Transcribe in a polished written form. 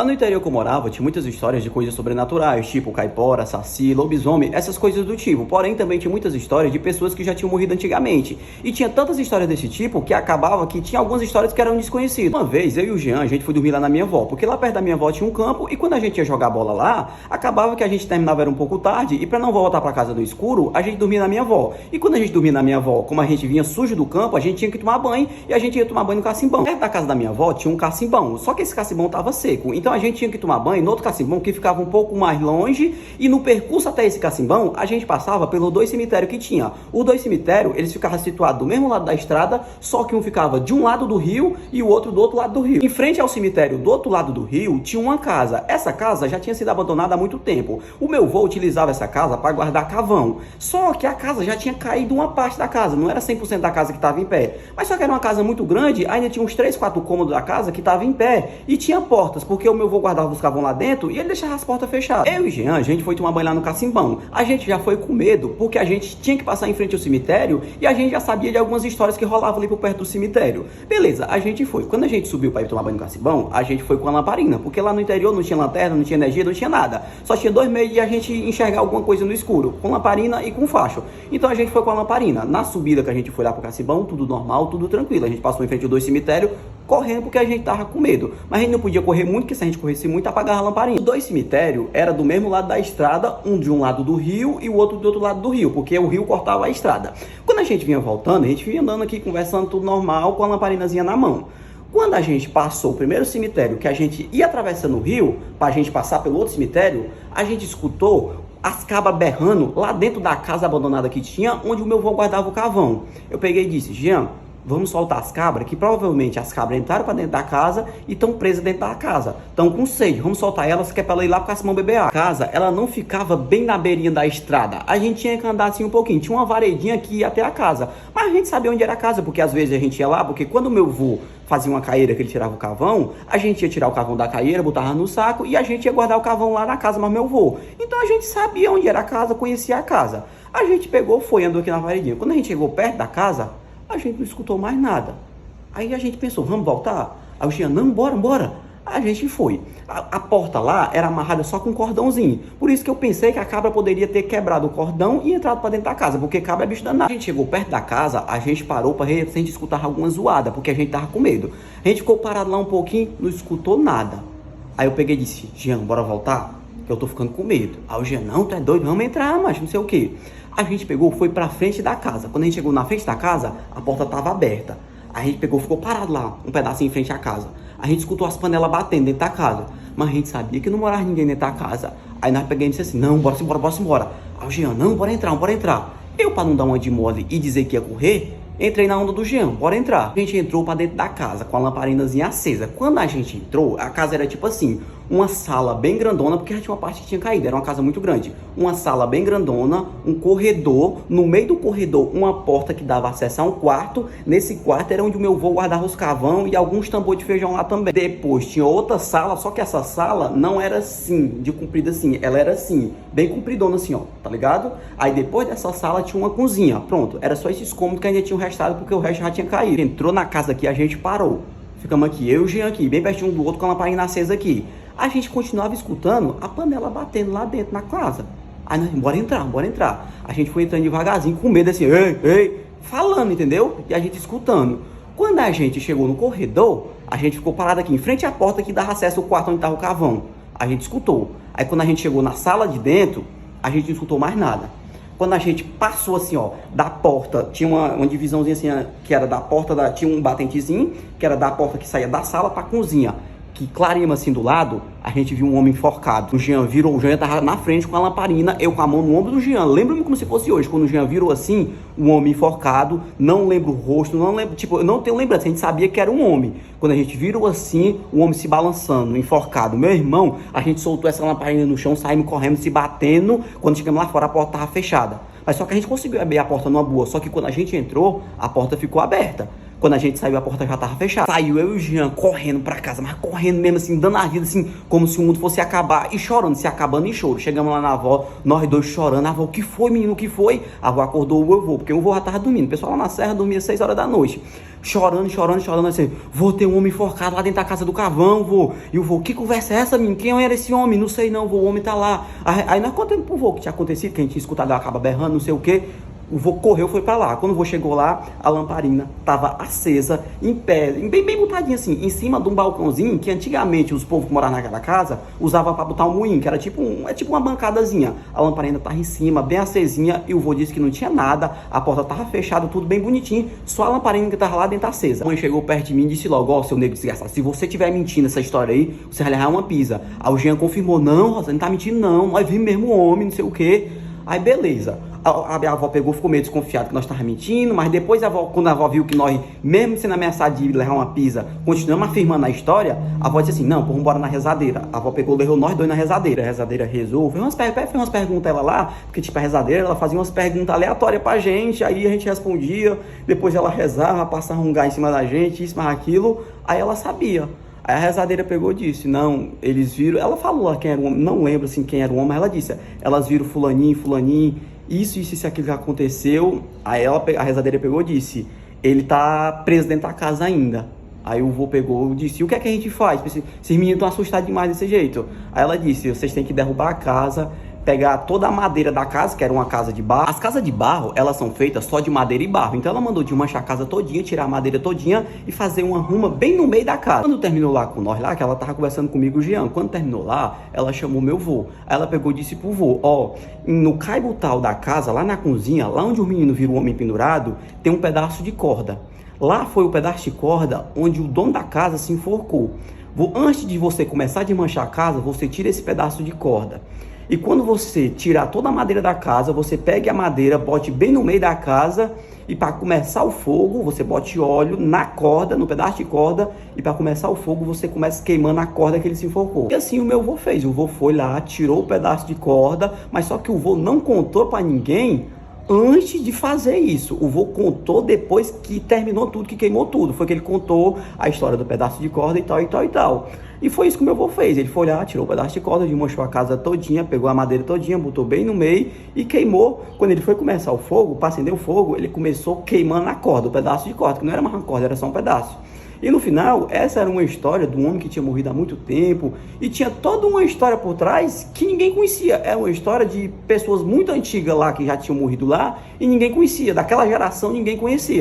Lá no interior que eu morava, tinha muitas histórias de coisas sobrenaturais, tipo caipora, saci, lobisomem, essas coisas do tipo. Porém, também tinha muitas histórias de pessoas que já tinham morrido antigamente. E tinha tantas histórias desse tipo que acabava que tinha algumas histórias que eram desconhecidas. Uma vez, eu e o Jean, a gente foi dormir lá na minha avó, porque lá perto da minha avó tinha um campo e quando a gente ia jogar bola lá, acabava que a gente terminava era um pouco tarde e para não voltar para casa no escuro, a gente dormia na minha avó. E quando a gente dormia na minha avó, como a gente vinha sujo do campo, a gente tinha que tomar banho e a gente ia tomar banho no cacimbão. Perto da casa da minha avó tinha um cacimbão, só que esse cacimbão tava seco. Então a gente tinha que tomar banho no outro cacimbão que ficava um pouco mais longe e no percurso até esse cacimbão a gente passava pelos dois cemitérios que tinha. Os dois cemitérios, eles ficavam situados do mesmo lado da estrada, só que um ficava de um lado do rio e o outro do outro lado do rio. Em frente ao cemitério do outro lado do rio tinha uma casa. Essa casa já tinha sido abandonada há muito tempo. O meu avô utilizava essa casa para guardar carvão. Só que a casa já tinha caído uma parte da casa, não era 100% da casa que estava em pé. Mas só que era uma casa muito grande, ainda tinha uns 3, 4 cômodos da casa que estavam em pé e tinha portas, porque o meu avô guardava os carvão lá dentro e ele deixava as portas fechadas. Eu e Jean, a gente foi tomar banho lá no cacimbão. A gente já foi com medo, porque a gente tinha que passar em frente ao cemitério e a gente já sabia de algumas histórias que rolavam ali por perto do cemitério. Beleza, a gente foi. Quando a gente subiu para ir tomar banho no cacimbão, a gente foi com a lamparina, porque lá no interior não tinha lanterna, não tinha energia, não tinha nada. Só tinha 2 meios de a gente enxergar alguma coisa no escuro, com lamparina e com facho. Então a gente foi com a lamparina. Na subida que a gente foi lá pro cacimbão, tudo normal, tudo tranquilo. A gente passou em frente aos 2 cemitérios, correndo porque a gente tava com medo. Mas a gente não podia correr muito, porque se a gente corresse muito, apagava a lamparina. Os 2 cemitérios eram do mesmo lado da estrada, um de um lado do rio e o outro do outro lado do rio, porque o rio cortava a estrada. Quando a gente vinha voltando, a gente vinha andando aqui, conversando tudo normal, com a lamparinazinha na mão. Quando a gente passou o primeiro cemitério, que a gente ia atravessando o rio, pra gente passar pelo outro cemitério, a gente escutou as cabras berrando lá dentro da casa abandonada que tinha, onde o meu avô guardava o carvão. Eu peguei e disse, Jean, vamos soltar as cabras, que provavelmente as cabras entraram para dentro da casa e estão presas dentro da casa. Estão com sede, vamos soltar elas, que é para ela ir lá pro cacimbão beber água. A casa, ela não ficava bem na beirinha da estrada. A gente tinha que andar assim um pouquinho. Tinha uma varedinha que ia até a casa. Mas a gente sabia onde era a casa, porque às vezes a gente ia lá, porque quando o meu avô fazia uma caeira que ele tirava o carvão, a gente ia tirar o carvão da caeira, botava no saco e a gente ia guardar o carvão lá na casa, mas meu avô. Então a gente sabia onde era a casa, conhecia a casa. A gente pegou, foi, andou aqui na varedinha. Quando a gente chegou perto da casa, a gente não escutou mais nada. Aí a gente pensou, vamos voltar? Aí o Jean, não, bora. A gente foi. A porta lá era amarrada só com um cordãozinho. Por isso que eu pensei que a cabra poderia ter quebrado o cordão e entrado para dentro da casa, porque cabra é bicho danado. A gente chegou perto da casa, a gente parou para a gente escutar alguma zoada, porque a gente tava com medo. A gente ficou parado lá um pouquinho, não escutou nada. Aí eu peguei e disse, Jean, bora voltar? Que eu tô ficando com medo. Aí o Jean, não, tu é doido, vamos entrar, mas não sei o que. A gente pegou, foi pra frente da casa. Quando a gente chegou na frente da casa, a porta tava aberta. A gente pegou, ficou parado lá, um pedacinho em frente à casa. A gente escutou as panelas batendo dentro da casa. Mas a gente sabia que não morava ninguém dentro da casa. Aí nós pegamos e disse assim, não, bora embora. Aí o Jean, não, bora entrar. Eu, pra não dar uma de mole e dizer que ia correr, entrei na onda do Jean, bora entrar. A gente entrou pra dentro da casa com a lamparinazinha acesa. Quando a gente entrou, a casa era tipo assim, uma sala bem grandona, porque já tinha uma parte que tinha caído, era uma casa muito grande. Uma sala bem grandona, um corredor, no meio do corredor uma porta que dava acesso a um quarto. Nesse quarto era onde o meu avô guardava os carvão e alguns tambores de feijão lá também. Depois tinha outra sala, só que essa sala não era assim, de comprida assim, ela era assim, bem compridona assim, ó, tá ligado? Aí depois dessa sala tinha uma cozinha, pronto, era só esses cômodos que ainda tinham restado, porque o resto já tinha caído. Entrou na casa aqui, a gente parou. Ficamos aqui, eu e o Jean aqui, bem pertinho um do outro, com a lamparina acesa aqui. A gente continuava escutando a panela batendo lá dentro na casa. Aí nós, bora entrar. A gente foi entrando devagarzinho, com medo assim, ei, falando, entendeu? E a gente escutando. Quando a gente chegou no corredor, a gente ficou parado aqui, em frente à porta que dava acesso ao quarto onde estava o carvão. A gente escutou. Aí quando a gente chegou na sala de dentro, a gente não escutou mais nada. Quando a gente passou assim, ó, da porta, tinha uma divisãozinha assim, que era da porta, tinha um batentezinho, que era da porta que saía da sala pra cozinha. Que clareamos assim do lado, a gente viu um homem enforcado. O Jean tava na frente com a lamparina, eu com a mão no ombro do Jean. Lembro-me como se fosse hoje, quando o Jean virou assim, um homem enforcado, não lembro o rosto, não lembro, tipo, eu não tenho lembrança, a gente sabia que era um homem. Quando a gente virou assim, o homem se balançando, enforcado. Meu irmão, a gente soltou essa lamparina no chão, saímos correndo, se batendo. Quando chegamos lá fora, a porta tava fechada. Mas só que a gente conseguiu abrir a porta numa boa, só que quando a gente entrou, a porta ficou aberta. Quando a gente saiu, a porta já tava fechada. Saiu eu e o Jean correndo pra casa, mas correndo mesmo assim, dando a vida assim, como se o mundo fosse acabar e chorando, se acabando em choro. Chegamos lá na avó, nós dois chorando. A avó, o que foi, menino, o que foi? A avó acordou o meu avô, porque o avô já tava dormindo. O pessoal lá na serra dormia 6 horas da noite. Chorando, assim, vou ter um homem enforcado lá dentro da casa do Cavão, vô. E o vô, que conversa é essa, menino? Quem era esse homem? Não sei não, vô, o homem tá lá. Aí nós contamos pro vô que tinha acontecido, que a gente tinha escutado ela acaba berrando, não sei o quê. O vô correu, foi pra lá. Quando o vô chegou lá, a lamparina tava acesa, em pé, bem botadinha assim, em cima de um balcãozinho que antigamente os povos que moravam naquela casa usavam pra botar um moinho, que era tipo uma bancadazinha. A lamparina tava em cima, bem acesinha, e o vô disse que não tinha nada, a porta tava fechada, tudo bem bonitinho, só a lamparina que tava lá dentro acesa. A mãe chegou perto de mim e disse logo, ó, seu negro desgraçado, se você tiver mentindo essa história aí, você vai levar uma pisa. Aí o Jean confirmou, não, Rosa, não tá mentindo não, nós vimos mesmo o homem, não sei o quê. Aí beleza. A avó pegou, ficou meio desconfiada que nós estávamos mentindo, mas depois quando a avó viu que nós, mesmo sendo ameaçados de levar uma pisa, continuamos afirmando a história, a avó disse assim, não, vamos embora na rezadeira. A avó pegou, levou nós dois na rezadeira. A rezadeira rezou, fez umas perguntas ela lá, porque tipo a rezadeira, ela fazia umas perguntas aleatórias pra gente, aí a gente respondia, depois ela rezava, passava um gás em cima da gente, isso, mas aquilo, aí ela sabia. Aí a rezadeira pegou e disse, não, eles viram, ela falou lá quem era o homem, não lembro assim quem era o homem, mas ela disse, elas viram fulaninho, isso, aquilo que aconteceu. Aí a rezadeira pegou e disse, ele tá preso dentro da casa ainda. Aí o vô pegou e disse, o que é que a gente faz? Esses meninos estão assustados demais desse jeito. Aí ela disse, vocês têm que derrubar a casa, pegar toda a madeira da casa, que era uma casa de barro. As casas de barro, elas são feitas só de madeira e barro. Então ela mandou desmanchar a casa todinha, tirar a madeira todinha e fazer uma ruma bem no meio da casa. Quando terminou lá com nós lá, que ela tava conversando comigo, o Jean, quando terminou lá, ela chamou meu vô. Aí ela pegou e disse pro vô, ó, no caibutal da casa, lá na cozinha, lá onde o menino viu o homem pendurado, tem um pedaço de corda. Lá foi o pedaço de corda onde o dono da casa se enforcou. Antes de você começar a desmanchar a casa, você tira esse pedaço de corda. E quando você tirar toda a madeira da casa, você pegue a madeira, bote bem no meio da casa e para começar o fogo, você bote óleo na corda, no pedaço de corda, e para começar o fogo, você começa queimando a corda que ele se enforcou. E assim o meu vô fez. O vô foi lá, tirou o pedaço de corda, mas só que o vô não contou para ninguém antes de fazer isso. O vô contou depois que terminou tudo, que queimou tudo. Foi que ele contou a história do pedaço de corda e tal. E foi isso que o meu avô fez. Ele foi lá, tirou o pedaço de corda, desmanchou a casa todinha, pegou a madeira todinha, botou bem no meio e queimou. Quando ele foi começar o fogo, para acender o fogo, ele começou queimando a corda, o pedaço de corda, que não era mais uma corda, era só um pedaço. E no final, essa era uma história de um homem que tinha morrido há muito tempo e tinha toda uma história por trás que ninguém conhecia. Era uma história de pessoas muito antigas lá que já tinham morrido lá e ninguém conhecia. Daquela geração ninguém conhecia.